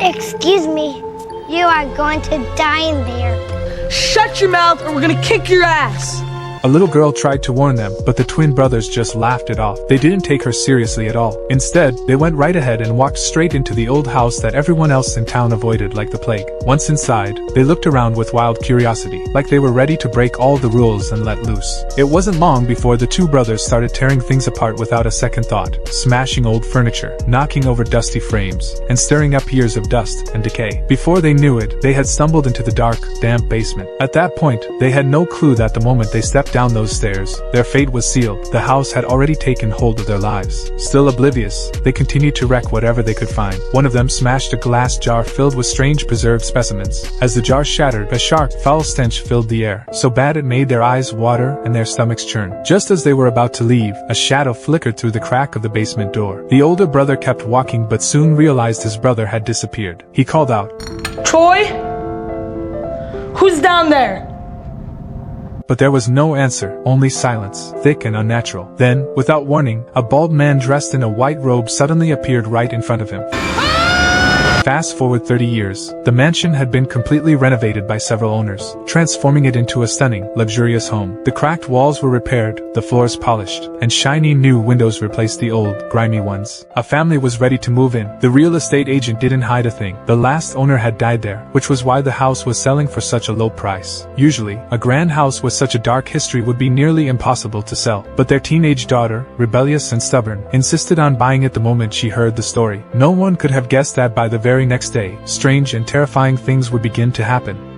Excuse me, you are going to die in there. Shut your mouth or we're gonna kick your ass! A little girl tried to warn them, but the twin brothers just laughed it off. They didn't take her seriously at all. Instead, they went right ahead and walked straight into the old house that everyone else in town avoided like the plague. Once inside, they looked around with wild curiosity, like they were ready to break all the rules and let loose. It wasn't long before the two brothers started tearing things apart without a second thought, smashing old furniture, knocking over dusty frames, and stirring up years of dust and decay. Before they knew it, they had stumbled into the dark, damp basement. At that point, they had no clue that the moment they stepped down those stairs, their fate was sealed. The house had already taken hold of their lives. Still oblivious, they continued to wreck whatever they could find. One of them smashed a glass jar filled with strange preserved specimens. As the jar shattered, a sharp, foul stench filled the air, so bad it made their eyes water and their stomachs churn. Just as they were about to leave, a shadow flickered through the crack of the basement door. The older brother kept walking but soon realized his brother had disappeared. He called out, Troy? Who's down there? But there was no answer, only silence, thick and unnatural. Then, without warning, a bald man dressed in a white robe suddenly appeared right in front of him. Fast forward 30 years, the mansion had been completely renovated by several owners, transforming it into a stunning, luxurious home. The cracked walls were repaired, the floors polished, and shiny new windows replaced the old, grimy ones. A family was ready to move in. The real estate agent didn't hide a thing. The last owner had died there, which was why the house was selling for such a low price. Usually, a grand house with such a dark history would be nearly impossible to sell, but their teenage daughter, rebellious and stubborn, insisted on buying it the moment she heard the story. No one could have guessed that by the very next day, strange and terrifying things would begin to happen.